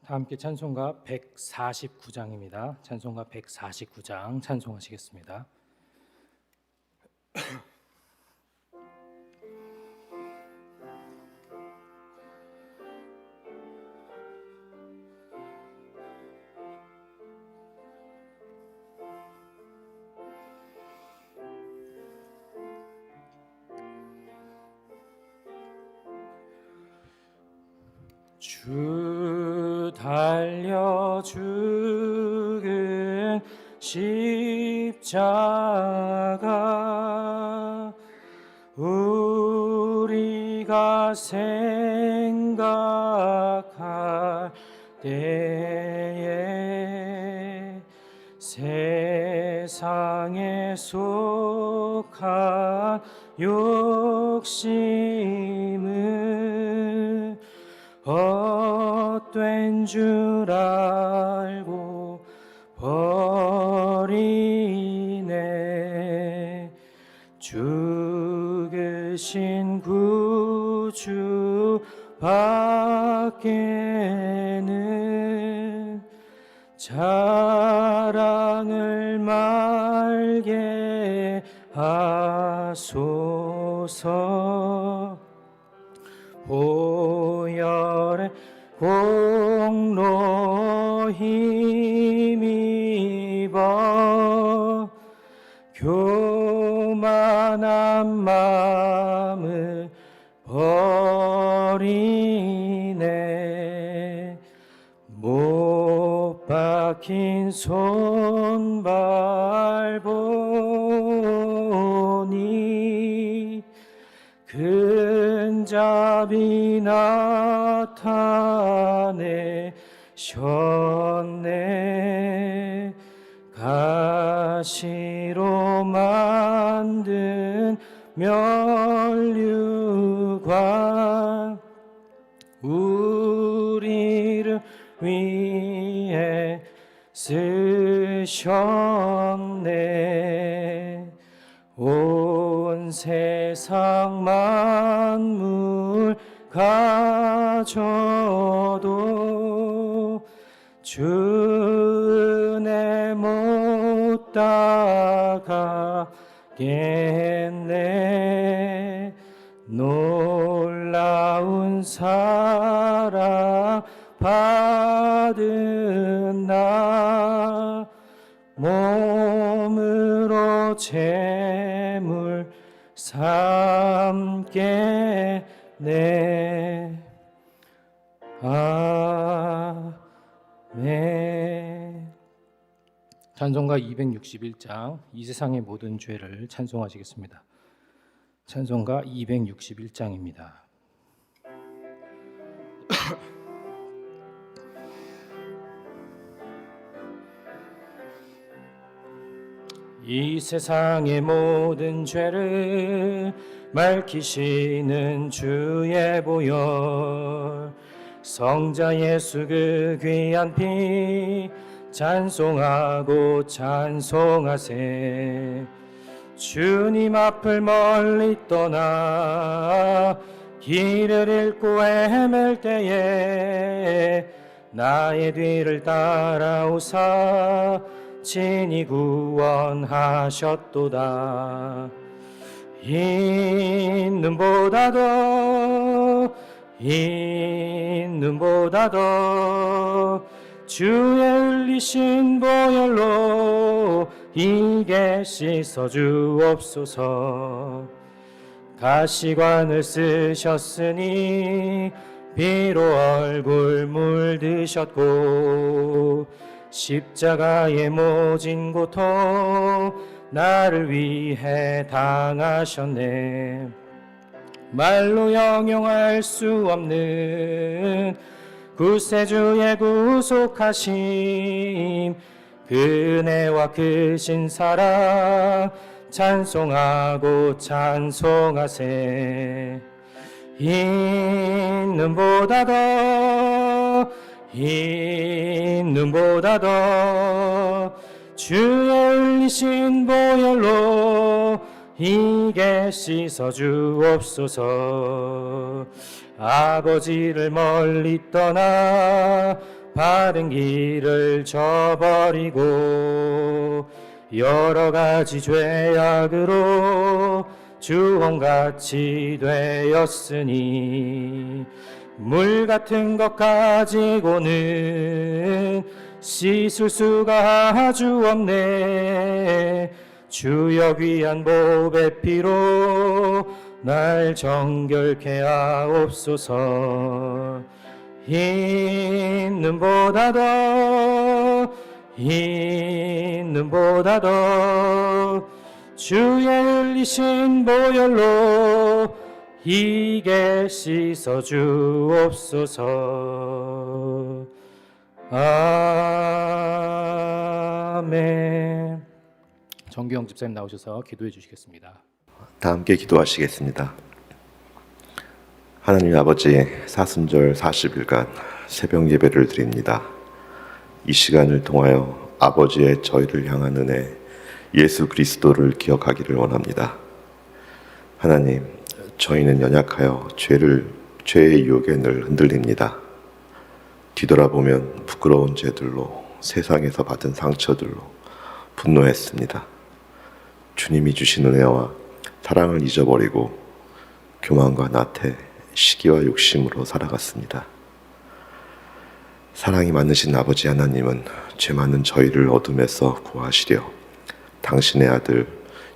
다 함께 찬송가 149장입니다. 찬송가 149장 찬송하시겠습니다. 주 달려 죽은 십자가 우리가 생각할 때에 세상에 속한 욕심을 헛된 줄 알고 버리네. 죽으신 구주 밖에는 자랑을 말게 하소서. 보혈의 공로 힘입어 교만한 마음을 버리네. 못 박힌 손발 보니 근잡이 나타내셨네. 가시로 만든 면류관 우리를 위해 쓰셨네. 온 세상 만물 가져도 주 은혜 못 따가겠네. 놀라운 사랑 받은 나 몸으로 제물 삼겠네. 아멘. 찬송가 261장 이 세상의 모든 죄를 찬송하시겠습니다. 찬송가 261장입니다. 이 세상의 모든 죄를 밝히시는 주의 보혈 성자 예수 그 귀한 피 찬송하고 찬송하세. 주님 앞을 멀리 떠나 길을 잃고 헤맬 때에 나의 뒤를 따라오사 친히 구원하셨도다. 있는 보다 더 주의 흘리신 보혈로 이게 씻어 주옵소서. 가시관을 쓰셨으니 피로 얼굴 물드셨고 십자가의 모진 고통 나를 위해 당하셨네. 말로 형용할 수 없는 구세주의 구속하심 그 은혜와 크신 사랑 찬송하고 찬송하세. 있는 보다 더 주의 흘리신 보혈로 이게 씻어 주옵소서. 아버지를 멀리 떠나 바른 길을 저버리고 여러 가지 죄악으로 주홍같이 되었으니 물 같은 것 가지고는 씻을 수가 아주 없네. 주여 귀한 보배 피로 날 정결케 하옵소서. 있는 보다 더 주의 흘리신 보혈로 이게 씻어 주옵소서. 아멘. 정규영 집사님 나오셔서 기도해 주시겠습니다. 다 함께 기도하시겠습니다. 하나님 아버지, 사순절 40일간 새벽 예배를 드립니다. 이 시간을 통하여 아버지의 저희를 향한 은혜, 예수 그리스도를 기억하기를 원합니다. 하나님, 저희는 연약하여 죄의 유혹에 늘 흔들립니다. 뒤돌아보면 부끄러운 죄들로, 세상에서 받은 상처들로 분노했습니다. 주님이 주신 은혜와 사랑을 잊어버리고 교만과 나태, 시기와 욕심으로 살아갔습니다. 사랑이 많으신 아버지 하나님은 죄 많은 저희를 어둠에서 구하시려 당신의 아들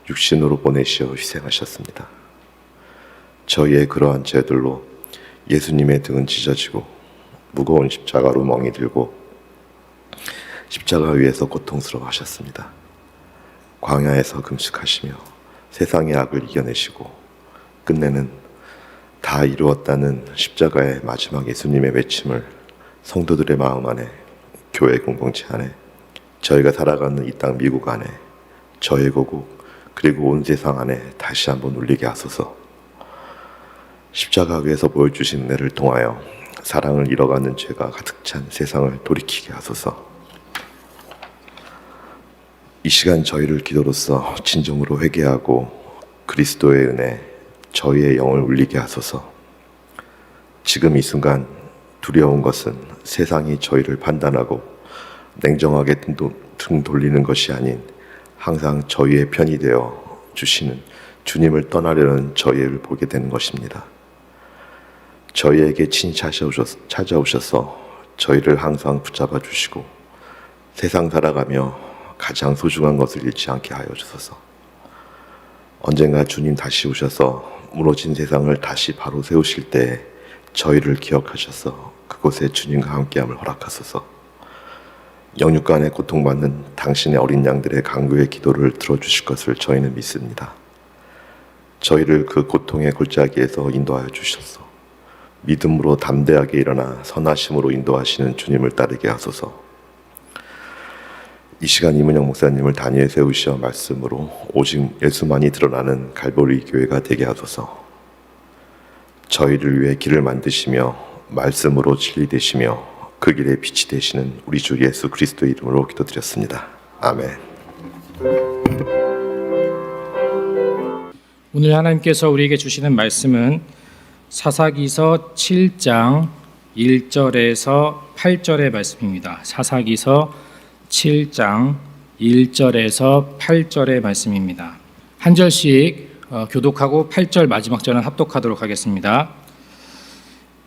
육신으로 보내시어 희생하셨습니다. 저희의 그러한 죄들로 예수님의 등은 찢어지고 무거운 십자가로 멍이 들고 십자가 위에서 고통스러워하셨습니다. 광야에서 금식하시며 세상의 악을 이겨내시고 끝내는 다 이루었다는 십자가의 마지막 예수님의 외침을 성도들의 마음 안에, 교회 공동체 안에, 저희가 살아가는 이 땅 미국 안에, 저희 고국 그리고 온 세상 안에 다시 한번 울리게 하소서. 십자가 위에서 보여주신 은혜를 통하여 사랑을 잃어가는 죄가 가득 찬 세상을 돌이키게 하소서. 이 시간 저희를 기도로써 진정으로 회개하고 그리스도의 은혜, 저희의 영을 울리게 하소서. 지금 이 순간 두려운 것은 세상이 저희를 판단하고 냉정하게 등 돌리는 것이 아닌 항상 저희의 편이 되어 주시는 주님을 떠나려는 저희를 보게 되는 것입니다. 저희에게 친히 찾아오셔서 저희를 항상 붙잡아 주시고 세상 살아가며 가장 소중한 것을 잃지 않게 하여 주소서. 언젠가 주님 다시 오셔서 무너진 세상을 다시 바로 세우실 때 저희를 기억하셔서 그곳에 주님과 함께함을 허락하소서. 영육간에 고통받는 당신의 어린 양들의 간구의 기도를 들어주실 것을 저희는 믿습니다. 저희를 그 고통의 골짜기에서 인도하여 주셔서 믿음으로 담대하게 일어나 선하심으로 인도하시는 주님을 따르게 하소서. 이 시간 이문영 목사님을 단위에 세우시어 말씀으로 오직 예수만이 드러나는 갈보리 교회가 되게 하소서. 저희를 위해 길을 만드시며 말씀으로 진리 되시며 그 길에 빛이 되시는 우리 주 예수 그리스도의 이름으로 기도드렸습니다. 아멘. 오늘 하나님께서 우리에게 주시는 말씀은 사사기서 7장 1절에서 8절의 말씀입니다. 사사기서 7장 1절에서 8절의 말씀입니다. 한 절씩 교독하고 8절 마지막 절은 합독하도록 하겠습니다.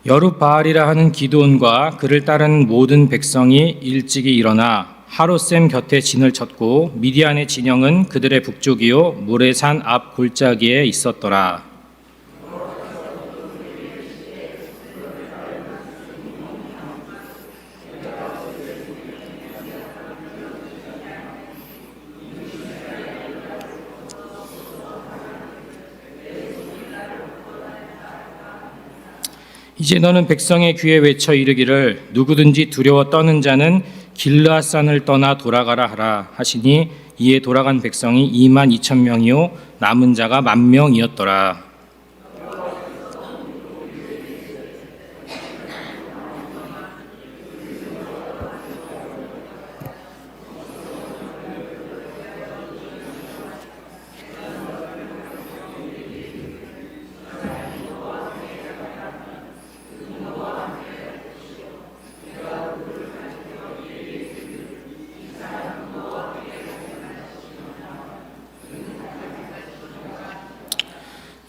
여룻바알이라 하는 기드온과 그를 따른 모든 백성이 일찍이 일어나 하롯셈 곁에 진을 쳤고 미디안의 진영은 그들의 북쪽이요 모레산 앞 골짜기에 있었더라. 이제 너는 백성의 귀에 외쳐 이르기를 누구든지 두려워 떠는 자는 길르앗산을 떠나 돌아가라 하라 하시니 이에 돌아간 백성이 22,000명이요 남은 자가 10,000명이었더라.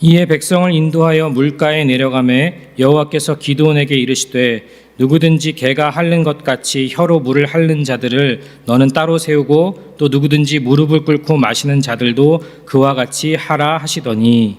이에 백성을 인도하여 물가에 내려가매 여호와께서 기드온에게 이르시되 누구든지 개가 핥는 것 같이 혀로 물을 핥는 자들을 너는 따로 세우고 또 누구든지 무릎을 꿇고 마시는 자들도 그와 같이 하라 하시더니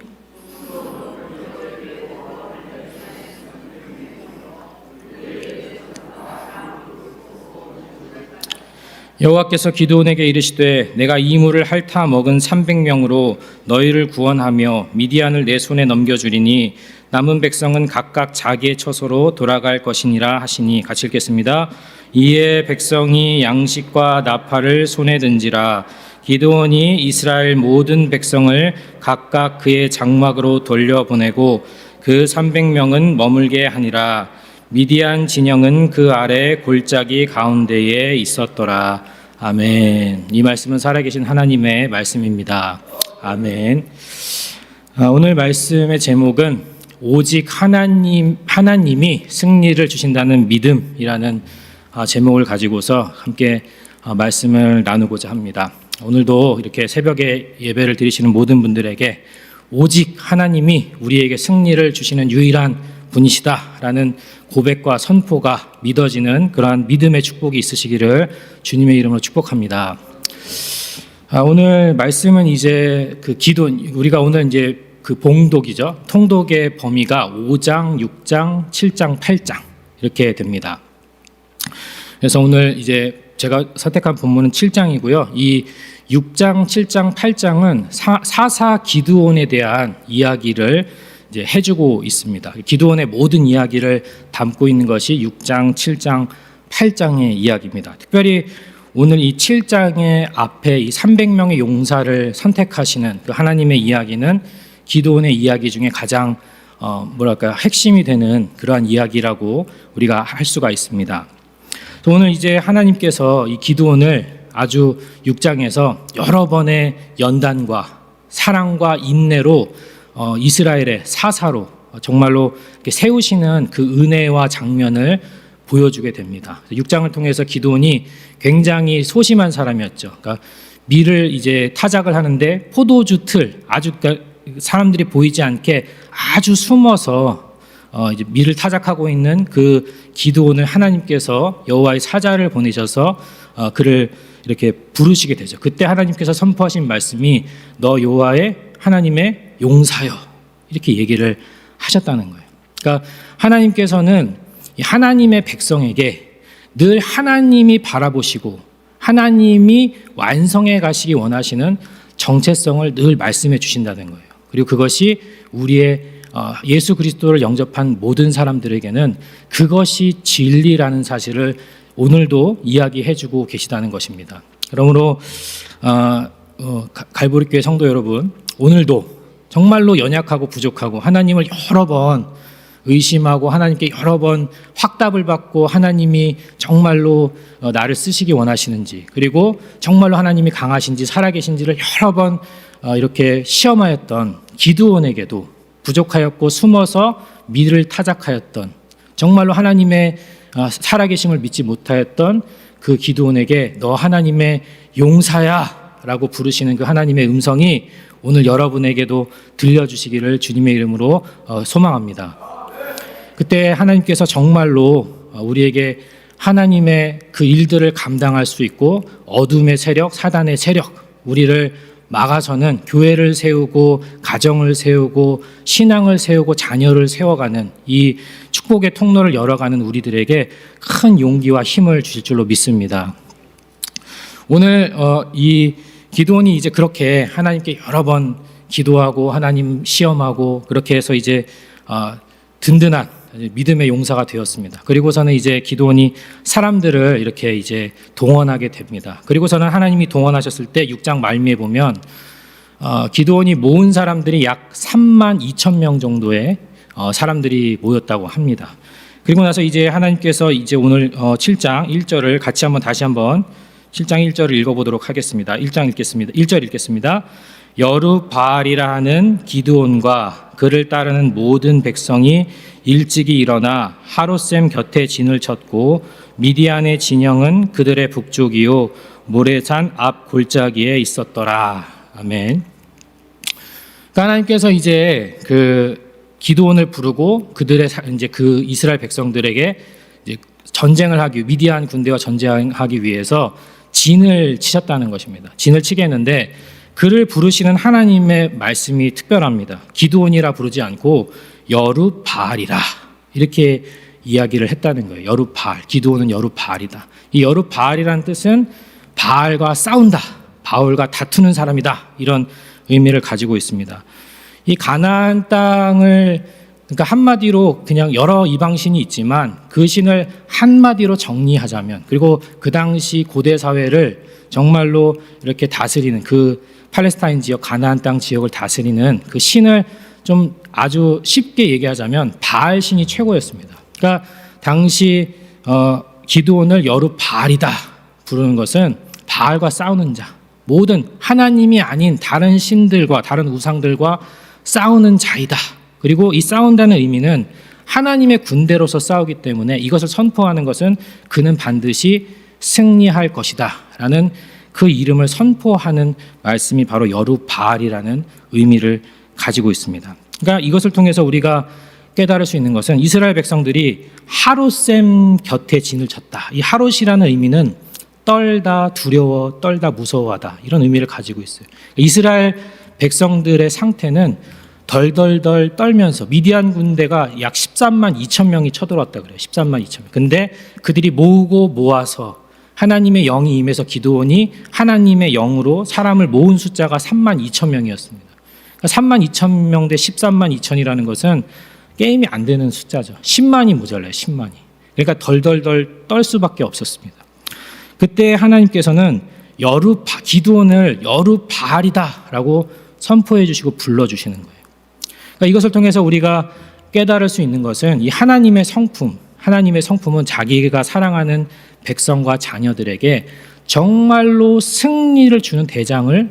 여호와께서 기드온에게 이르시되 내가 이 물을 핥아 먹은 300명으로 너희를 구원하며 미디안을 내 손에 넘겨주리니 남은 백성은 각각 자기의 처소로 돌아갈 것이니라 하시니. 같이 읽겠습니다. 이에 백성이 양식과 나팔을 손에 든지라. 기드온이 이스라엘 모든 백성을 각각 그의 장막으로 돌려보내고 그 300명은 머물게 하니라. 미디안 진영은 그 아래 골짜기 가운데에 있었더라. 아멘. 이 말씀은 살아계신 하나님의 말씀입니다. 아멘. 오늘 말씀의 제목은 오직 하나님이 승리를 주신다는 믿음이라는 제목을 가지고서 함께 말씀을 나누고자 합니다. 오늘도 이렇게 새벽에 예배를 드리시는 모든 분들에게 오직 하나님이 우리에게 승리를 주시는 유일한 분이시다라는 고백과 선포가 믿어지는 그러한 믿음의 축복이 있으시기를 주님의 이름으로 축복합니다. 오늘 말씀은 이제 그 기도원, 우리가 오늘 이제 그 봉독이죠. 통독의 범위가 5장, 6장, 7장, 8장 이렇게 됩니다. 그래서 오늘 이제 제가 선택한 본문은 7장이고요. 이 6장, 7장, 8장은 사사 기드온에 대한 이야기를 이제 해주고 있습니다. 기드온의 모든 이야기를 담고 있는 것이 6장, 7장, 8장의 이야기입니다. 특별히 오늘 이 7장의 앞에 이 300명의 용사를 선택하시는 그 하나님의 이야기는 기드온의 이야기 중에 가장 핵심이 되는 그러한 이야기라고 우리가 할 수가 있습니다. 오늘 이제 하나님께서 이 기드온을 아주 6장에서 여러 번의 연단과 사랑과 인내로 이스라엘의 사사로 정말로 세우시는 그 은혜와 장면을 보여주게 됩니다. 6장을 통해서 기드온이 굉장히 소심한 사람이었죠. 그러니까 밀을 이제 타작을 하는데 포도주 틀 아주 사람들이 보이지 않게 아주 숨어서 이제 밀을 타작하고 있는 그 기드온을 하나님께서 여호와의 사자를 보내셔서 그를 이렇게 부르시게 되죠. 그때 하나님께서 선포하신 말씀이 너 여호와의 하나님의 용사여 이렇게 얘기를 하셨다는 거예요. 그러니까 하나님께서는 하나님의 백성에게 늘 하나님이 바라보시고 하나님이 완성해 가시기 원하시는 정체성을 늘 말씀해 주신다는 거예요. 그리고 그것이 우리의 예수 그리스도를 영접한 모든 사람들에게는 그것이 진리라는 사실을 오늘도 이야기해 주고 계시다는 것입니다. 그러므로 갈보리교회 성도 여러분, 오늘도 정말로 연약하고 부족하고 하나님을 여러 번 의심하고 하나님께 여러 번 확답을 받고 하나님이 정말로 나를 쓰시기 원하시는지, 그리고 정말로 하나님이 강하신지 살아계신지를 여러 번 이렇게 시험하였던 기드온에게도 부족하였고 숨어서 밀을 타작하였던, 정말로 하나님의 살아계심을 믿지 못하였던 그 기드온에게 너 하나님의 용사야 라고 부르시는 그 하나님의 음성이 오늘 여러분에게도 들려주시기를 주님의 이름으로 소망합니다. 그때 하나님께서 정말로 우리에게 하나님의 그 일들을 감당할 수 있고 어둠의 세력, 사단의 세력, 우리를 막아서는 교회를 세우고 가정을 세우고 신앙을 세우고 자녀를 세워가는 이 축복의 통로를 열어가는 우리들에게 큰 용기와 힘을 주실 줄로 믿습니다. 오늘 이 기드온이 이제 그렇게 하나님께 여러 번 기도하고 하나님 시험하고 그렇게 해서 이제 든든한 믿음의 용사가 되었습니다. 그리고서는 이제 기드온이 사람들을 이렇게 이제 동원하게 됩니다. 그리고서는 하나님이 동원하셨을 때 6장 말미에 보면 기드온이 모은 사람들이 약 3만 2천 명 정도의 사람들이 모였다고 합니다. 그리고 나서 이제 하나님께서 이제 오늘 7장 1절을 같이 다시 한번 7장 1절을 읽어보도록 하겠습니다. 1장 읽겠습니다. 1절 읽겠습니다. 여룻바알이라 하는 기드온과 그를 따르는 모든 백성이 일찍이 일어나 하롯셈 곁에 진을 쳤고 미디안의 진영은 그들의 북쪽이요 모레산 앞 골짜기에 있었더라. 아멘. 그러니까 하나님께서 이제 그 기드온을 부르고 그들의 이제 그 이스라엘 백성들에게 이제 전쟁을 하기, 미디안 군대와 전쟁하기 위해서 진을 치셨다는 것입니다. 진을 치게 했는데 그를 부르시는 하나님의 말씀이 특별합니다. 기드온이라 부르지 않고 여룻바알이라 이렇게 이야기를 했다는 거예요. 여룻바알, 기드온은 여룻바알이다. 이 여룻바알이라는 뜻은 바알과 싸운다, 바울과 다투는 사람이다, 이런 의미를 가지고 있습니다. 이 가나안 땅을, 그러니까 한마디로 그냥 여러 이방신이 있지만 그 신을 한마디로 정리하자면, 그리고 그 당시 고대 사회를 정말로 이렇게 다스리는, 그 팔레스타인 지역, 가나안 땅 지역을 다스리는 그 신을 좀 아주 쉽게 얘기하자면 바알 신이 최고였습니다. 그러니까 당시 기드온을 여룻바알이다 부르는 것은 바알과 싸우는 자, 모든 하나님이 아닌 다른 신들과 다른 우상들과 싸우는 자이다. 그리고 이 싸운다는 의미는 하나님의 군대로서 싸우기 때문에 이것을 선포하는 것은 그는 반드시 승리할 것이다 라는 그 이름을 선포하는 말씀이 바로 여룻바알이라는 의미를 가지고 있습니다. 그러니까 이것을 통해서 우리가 깨달을 수 있는 것은 이스라엘 백성들이 하롯셈 곁에 진을 쳤다. 이 하롯이라는 의미는 떨다, 두려워, 떨다, 무서워하다, 이런 의미를 가지고 있어요. 이스라엘 백성들의 상태는 덜덜덜 떨면서, 미디안 군대가 약 13만 2천 명이 쳐들어왔다 그래요. 13만 2천 명. 근데 그들이 모으고 모아서 하나님의 영이 임해서 기드온이 하나님의 영으로 사람을 모은 숫자가 3만 2천 명이었습니다. 그러니까 3만 2천 명 대 13만 2천이라는 것은 게임이 안 되는 숫자죠. 10만이 모자라요. 10만이. 그러니까 덜덜덜 떨 수밖에 없었습니다. 그때 하나님께서는 기드온을 여룻바알이다라고 선포해 주시고 불러주시는 거예요. 그러니까 이것을 통해서 우리가 깨달을 수 있는 것은 이 하나님의 성품은 자기가 사랑하는 백성과 자녀들에게 정말로 승리를 주는 대장을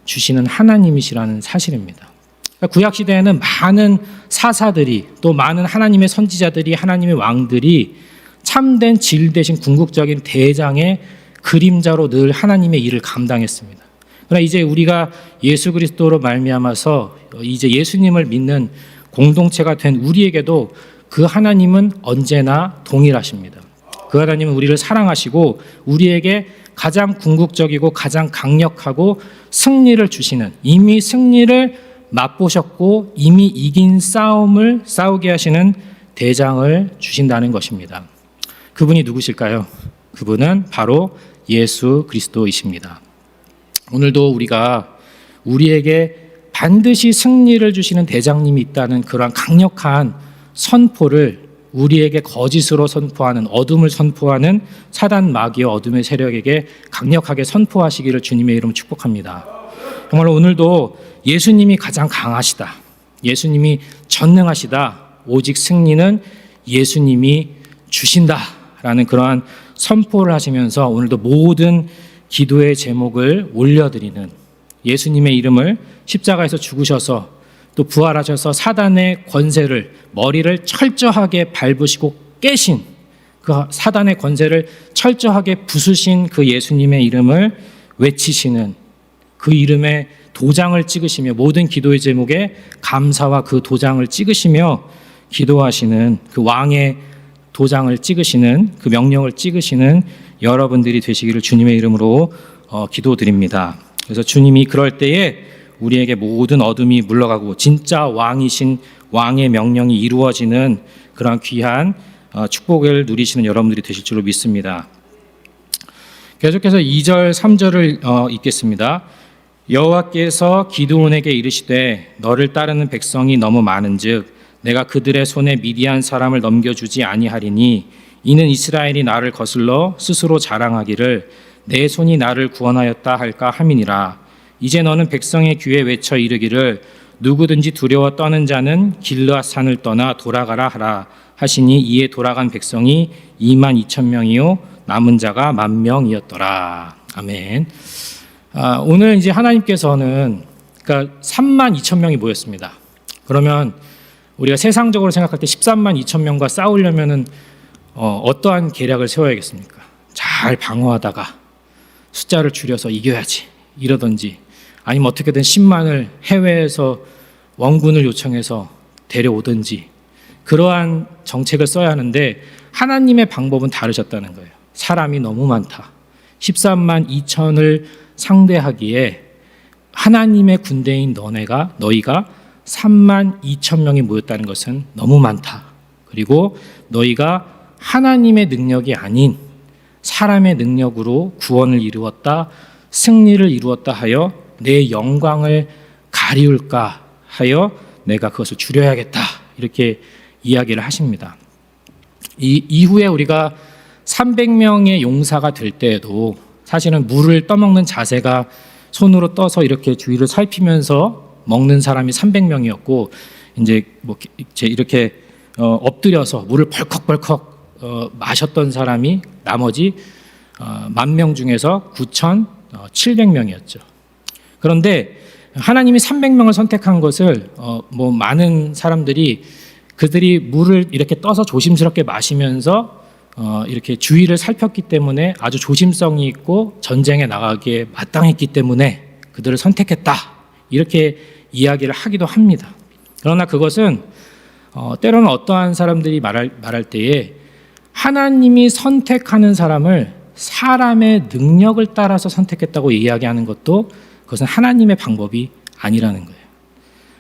주시는 하나님이시라는 사실입니다. 그러니까 구약시대에는 많은 사사들이, 또 많은 하나님의 선지자들이, 하나님의 왕들이 참된 질 대신 궁극적인 대장의 그림자로 늘 하나님의 일을 감당했습니다. 그러나 이제 우리가 예수 그리스도로 말미암아서 이제 예수님을 믿는 공동체가 된 우리에게도 그 하나님은 언제나 동일하십니다. 그 하나님은 우리를 사랑하시고 우리에게 가장 궁극적이고 가장 강력하고 승리를 주시는, 이미 승리를 맛보셨고 이미 이긴 싸움을 싸우게 하시는 대장을 주신다는 것입니다. 그분이 누구실까요? 그분은 바로 예수 그리스도이십니다. 오늘도 우리가 우리에게 반드시 승리를 주시는 대장님이 있다는 그러한 강력한 선포를 우리에게 거짓으로 선포하는, 어둠을 선포하는 사단 마귀와 어둠의 세력에게 강력하게 선포하시기를 주님의 이름으로 축복합니다. 정말 오늘도 예수님이 가장 강하시다, 예수님이 전능하시다, 오직 승리는 예수님이 주신다라는 그러한 선포를 하시면서 오늘도 모든 기도의 제목을 올려드리는, 예수님의 이름을 십자가에서 죽으셔서 또 부활하셔서 사단의 권세를, 머리를 철저하게 밟으시고 깨신 그 사단의 권세를 철저하게 부수신 그 예수님의 이름을 외치시는, 그 이름에 도장을 찍으시며 모든 기도의 제목에 감사와 그 도장을 찍으시며 기도하시는, 그 왕의 도장을 찍으시는, 그 명령을 찍으시는 여러분들이 되시기를 주님의 이름으로 기도드립니다. 그래서 주님이 그럴 때에 우리에게 모든 어둠이 물러가고 진짜 왕이신 왕의 명령이 이루어지는 그런 귀한 축복을 누리시는 여러분들이 되실 줄로 믿습니다. 계속해서 2절 3절을 읽겠습니다. 여호와께서 기드온에게 이르시되 너를 따르는 백성이 너무 많은즉 내가 그들의 손에 미디안 사람을 넘겨주지 아니하리니 이는 이스라엘이 나를 거슬러 스스로 자랑하기를 내 손이 나를 구원하였다 할까 함이니라. 이제 너는 백성의 귀에 외쳐 이르기를 누구든지 두려워 떠는 자는 길르앗 산을 떠나 돌아가라 하라 하시니 이에 돌아간 백성이 2만 2천 명이요 남은 자가 10,000명이었더라. 아멘. 오늘 이제 하나님께서는 그러니까 3만 2천 명이 모였습니다. 그러면 우리가 세상적으로 생각할 때 13만 2천 명과 싸우려면은 어떠한 계략을 세워야겠습니까? 잘 방어하다가 숫자를 줄여서 이겨야지 이러든지, 아니면 어떻게든 10만을 해외에서 원군을 요청해서 데려오든지 그러한 정책을 써야 하는데 하나님의 방법은 다르셨다는 거예요. 사람이 너무 많다. 13만 2천을 상대하기에 하나님의 군대인 너희가 3만 2천 명이 모였다는 것은 너무 많다. 그리고 너희가 하나님의 능력이 아닌 사람의 능력으로 구원을 이루었다, 승리를 이루었다 하여 내 영광을 가리울까 하여 내가 그것을 줄여야겠다. 이렇게 이야기를 하십니다. 이 이후에 우리가 300명의 용사가 될 때에도 사실은 물을 떠먹는 자세가 손으로 떠서 이렇게 주위를 살피면서 먹는 사람이 300명이었고 이제 이렇게 엎드려서 물을 벌컥벌컥 마셨던 사람이 나머지 10,000명 중에서 9,700명이었죠. 그런데 하나님이 300명을 선택한 것을 많은 사람들이 그들이 물을 이렇게 떠서 조심스럽게 마시면서 이렇게 주위를 살폈기 때문에 아주 조심성이 있고 전쟁에 나가기에 마땅했기 때문에 그들을 선택했다. 이렇게 이야기를 하기도 합니다. 그러나 그것은 때로는 어떠한 사람들이 말할 때에 하나님이 선택하는 사람을 사람의 능력을 따라서 선택했다고 이야기하는 것도 그것은 하나님의 방법이 아니라는 거예요.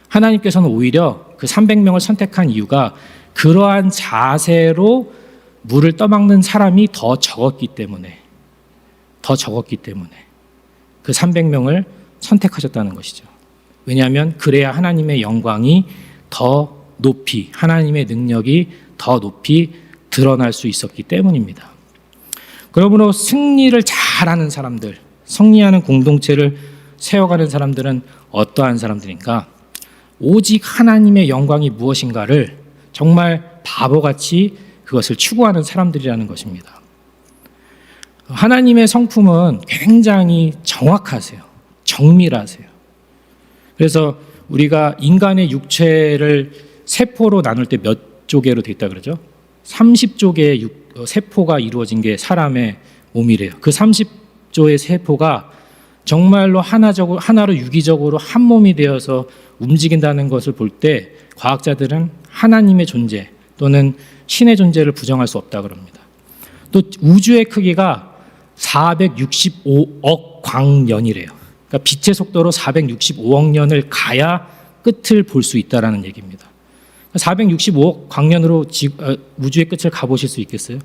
하나님께서는 오히려 그 300명을 선택한 이유가 그러한 자세로 물을 떠먹는 사람이 더 적었기 때문에 그 300명을 선택하셨다는 것이죠. 왜냐하면 그래야 하나님의 영광이 더 높이, 하나님의 능력이 더 높이 드러날 수 있었기 때문입니다. 그러므로 승리를 잘하는 사람들, 승리하는 공동체를 세워가는 사람들은 어떠한 사람들인가? 오직 하나님의 영광이 무엇인가를 정말 바보같이 그것을 추구하는 사람들이라는 것입니다. 하나님의 성품은 굉장히 정확하세요. 정밀하세요. 그래서 우리가 인간의 육체를 세포로 나눌 때 몇 조개로 되어 있다 그러죠? 30조개의 세포가 이루어진 게 사람의 몸이래요. 그 30조의 세포가 정말로 하나로 유기적으로 한 몸이 되어서 움직인다는 것을 볼 때 과학자들은 하나님의 존재 또는 신의 존재를 부정할 수 없다 그럽니다. 또 우주의 크기가 465억 광년이래요. 그러니까 빛의 속도로 465억 년을 가야 끝을 볼 수 있다라는 얘기입니다. 465억 광년으로 우주의 끝을 가보실 수 있겠어요?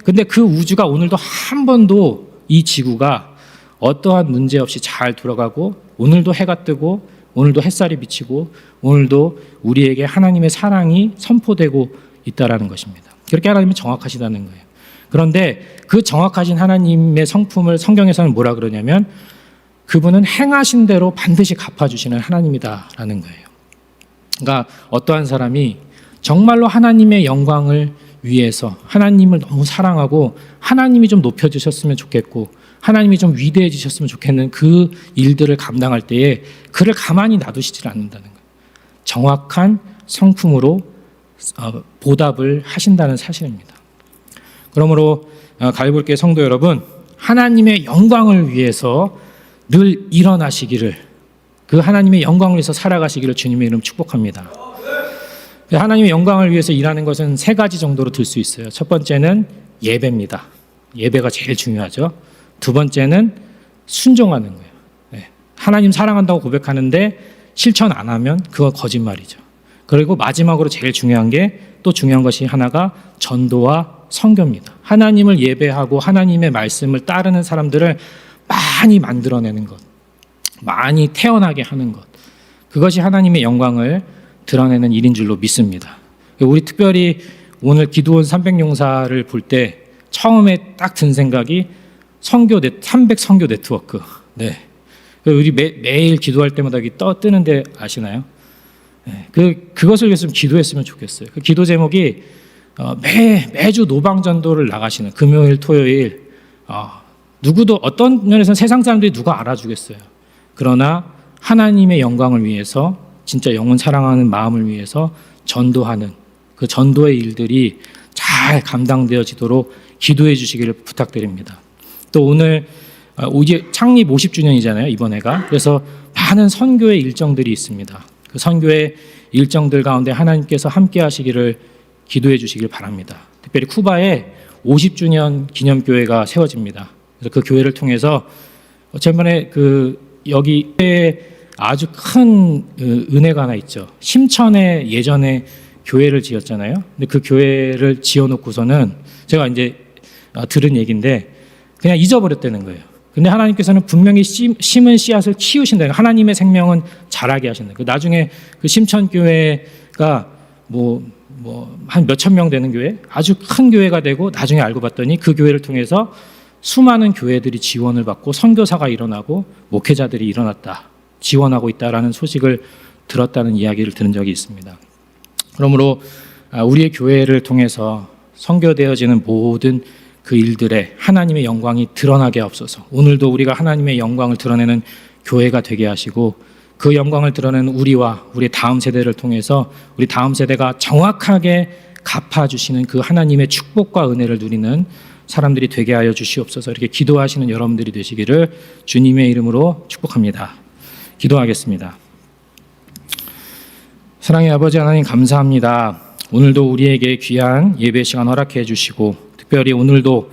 근데 그 우주가 오늘도 한 번도 이 지구가 어떠한 문제 없이 잘 돌아가고 오늘도 해가 뜨고 오늘도 햇살이 비치고 오늘도 우리에게 하나님의 사랑이 선포되고 있다라는 것입니다. 그렇게 하나님은 정확하시다는 거예요. 그런데 그 정확하신 하나님의 성품을 성경에서는 뭐라 그러냐면 그분은 행하신 대로 반드시 갚아주시는 하나님이다라는 거예요. 그러니까 어떠한 사람이 정말로 하나님의 영광을 위해서 하나님을 너무 사랑하고 하나님이 좀 높여주셨으면 좋겠고 하나님이 좀 위대해지셨으면 좋겠는 그 일들을 감당할 때에 그를 가만히 놔두시질 않는다는 거예요. 정확한 성품으로 보답을 하신다는 사실입니다. 그러므로 갈보리교회 성도 여러분, 하나님의 영광을 위해서 늘 일어나시기를, 그 하나님의 영광을 위해서 살아가시기를 주님의 이름 축복합니다. 하나님의 영광을 위해서 일하는 것은 3가지 정도로 들 수 있어요. 첫 번째는 예배입니다. 예배가 제일 중요하죠. 두 번째는 순종하는 거예요. 하나님 사랑한다고 고백하는데 실천 안 하면 그건 거짓말이죠. 그리고 마지막으로 제일 중요한 게 또 중요한 것이 하나가 전도와 선교입니다. 하나님을 예배하고 하나님의 말씀을 따르는 사람들을 많이 만들어내는 것, 많이 태어나게 하는 것, 그것이 하나님의 영광을 드러내는 일인 줄로 믿습니다. 우리 특별히 오늘 기도원 300용사를 볼 때 처음에 딱 든 생각이 300 선교 네트워크. 네. 우리 매일 기도할 때마다 뜨는데 아시나요? 네. 그것을 위해서 좀 기도했으면 좋겠어요. 그 기도 제목이 매주 노방전도를 나가시는 금요일, 토요일. 누구도 어떤 면에서는 세상 사람들이 누가 알아주겠어요. 그러나 하나님의 영광을 위해서 진짜 영혼 사랑하는 마음을 위해서 전도하는 그 전도의 일들이 잘 감당되어지도록 기도해 주시기를 부탁드립니다. 또 오늘 창립 50주년이잖아요, 이번 해가. 그래서 많은 선교의 일정들이 있습니다. 그 선교의 일정들 가운데 하나님께서 함께 하시기를 기도해 주시길 바랍니다. 특별히 쿠바에 50주년 기념교회가 세워집니다. 그래서 그 교회를 통해서 저번에 여기에 아주 큰 은혜가 하나 있죠. 심천에 예전에 교회를 지었잖아요. 근데 그 교회를 지어놓고서는 제가 이제 들은 얘기인데 그냥 잊어버렸다는 거예요. 근데 하나님께서는 분명히 심은 씨앗을 키우신다. 하나님의 생명은 자라게 하신다. 나중에 그 심천교회가 한 몇천 명 되는 교회, 아주 큰 교회가 되고 나중에 알고 봤더니 그 교회를 통해서 수많은 교회들이 지원을 받고 선교사가 일어나고 목회자들이 일어났다, 지원하고 있다라는 소식을 들었다는 이야기를 들은 적이 있습니다. 그러므로 우리의 교회를 통해서 선교되어지는 모든 그 일들에 하나님의 영광이 드러나게 하옵소서. 오늘도 우리가 하나님의 영광을 드러내는 교회가 되게 하시고 그 영광을 드러내는 우리와 우리 다음 세대를 통해서 우리 다음 세대가 정확하게 갚아주시는 그 하나님의 축복과 은혜를 누리는 사람들이 되게 하여 주시옵소서. 이렇게 기도하시는 여러분들이 되시기를 주님의 이름으로 축복합니다. 기도하겠습니다. 사랑의 아버지 하나님, 감사합니다. 오늘도 우리에게 귀한 예배 시간 허락해 주시고 특별히 오늘도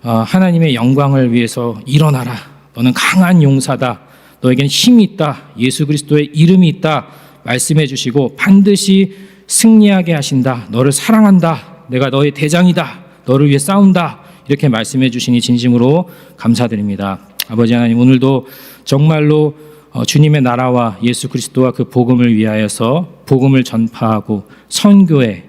하나님의 영광을 위해서 일어나라. 너는 강한 용사다. 너에겐 힘이 있다. 예수 그리스도의 이름이 있다. 말씀해 주시고 반드시 승리하게 하신다. 너를 사랑한다. 내가 너의 대장이다. 너를 위해 싸운다. 이렇게 말씀해 주시니 진심으로 감사드립니다. 아버지 하나님, 오늘도 정말로 주님의 나라와 예수 그리스도와 그 복음을 위하여서 복음을 전파하고 선교에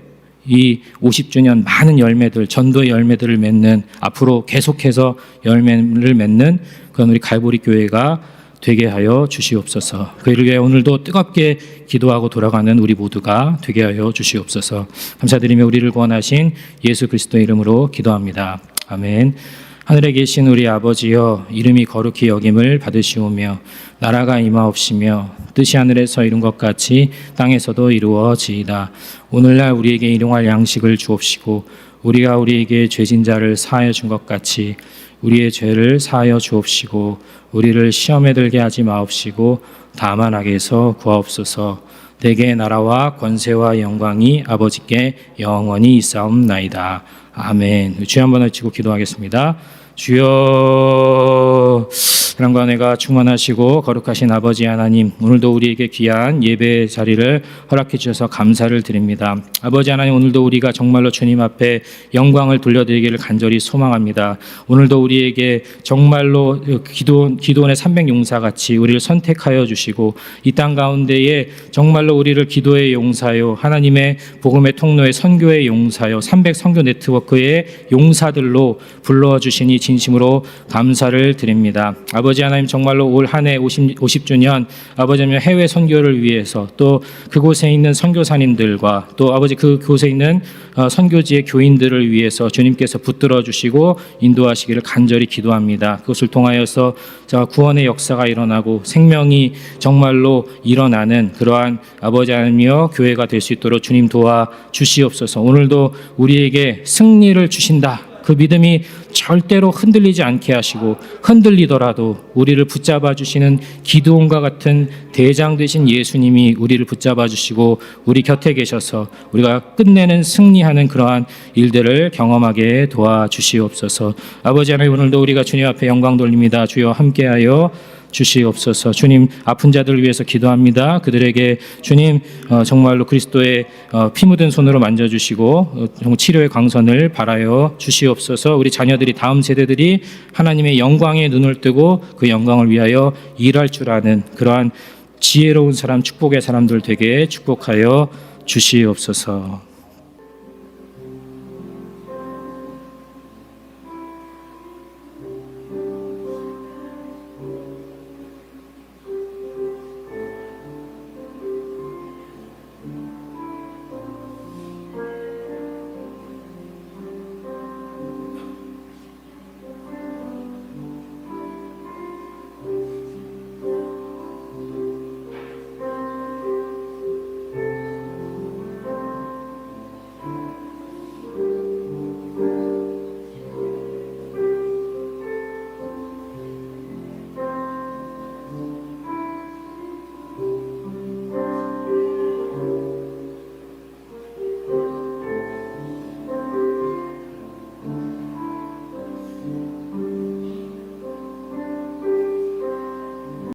이 50주년 많은 열매들, 전도의 열매들을 맺는, 앞으로 계속해서 열매를 맺는 그런 우리 갈보리 교회가 되게 하여 주시옵소서. 그를 위해 오늘도 뜨겁게 기도하고 돌아가는 우리 모두가 되게 하여 주시옵소서. 감사드리며 우리를 구원하신 예수 그리스도의 이름으로 기도합니다. 아멘. 하늘에 계신 우리 아버지여, 이름이 거룩히 여김을 받으시오며 나라가 임하옵시며 뜻이 하늘에서 이룬 것 같이 땅에서도 이루어지이다. 오늘날 우리에게 일용할 양식을 주옵시고 우리가 우리에게 죄진 자를 사하여 준 것 같이 우리의 죄를 사하여 주옵시고 우리를 시험에 들게 하지 마옵시고 다만 악에서 구하옵소서. 대개 나라와 권세와 영광이 아버지께 영원히 있사옵나이다. 아멘. 주여 한번 외치고 기도하겠습니다. 주여, 사랑과 은혜가 충만하시고 거룩하신 아버지 하나님, 오늘도 우리에게 귀한 예배 자리를 허락해 주셔서 감사를 드립니다. 아버지 하나님, 오늘도 우리가 정말로 주님 앞에 영광을 돌려드리기를 간절히 소망합니다. 오늘도 우리에게 정말로 기도원의 300용사같이 우리를 선택하여 주시고 이 땅 가운데에 정말로 우리를 기도의 용사요, 하나님의 복음의 통로의 선교의 용사요, 300 선교 네트워크의 용사들로 불러주시니 진심으로 감사를 드립니다. 아버지 하나님, 정말로 올 한 해 50주년 아버지 하나님 해외 선교를 위해서 또 그곳에 있는 선교사님들과 또 아버지 그곳에 있는 선교지의 교인들을 위해서 주님께서 붙들어 주시고 인도하시기를 간절히 기도합니다. 그것을 통하여서 구원의 역사가 일어나고 생명이 정말로 일어나는 그러한 아버지 하나님이여 교회가 될 수 있도록 주님 도와 주시옵소서. 오늘도 우리에게 승리를 주신다. 그 믿음이 절대로 흔들리지 않게 하시고 흔들리더라도 우리를 붙잡아 주시는 기드온과 같은 대장 되신 예수님이 우리를 붙잡아 주시고 우리 곁에 계셔서 우리가 끝내는 승리하는 그러한 일들을 경험하게 도와주시옵소서. 아버지 하나님, 오늘도 우리가 주님 앞에 영광 돌립니다. 주여 함께하여 주시옵소서. 주님, 아픈 자들을 위해서 기도합니다. 그들에게 주님 정말로 그리스도의 피 묻은 손으로 만져주시고 치료의 광선을 발하여 주시옵소서. 우리 자녀들이, 다음 세대들이 하나님의 영광에 눈을 뜨고 그 영광을 위하여 일할 줄 아는 그러한 지혜로운 사람, 축복의 사람들 되게 축복하여 주시옵소서.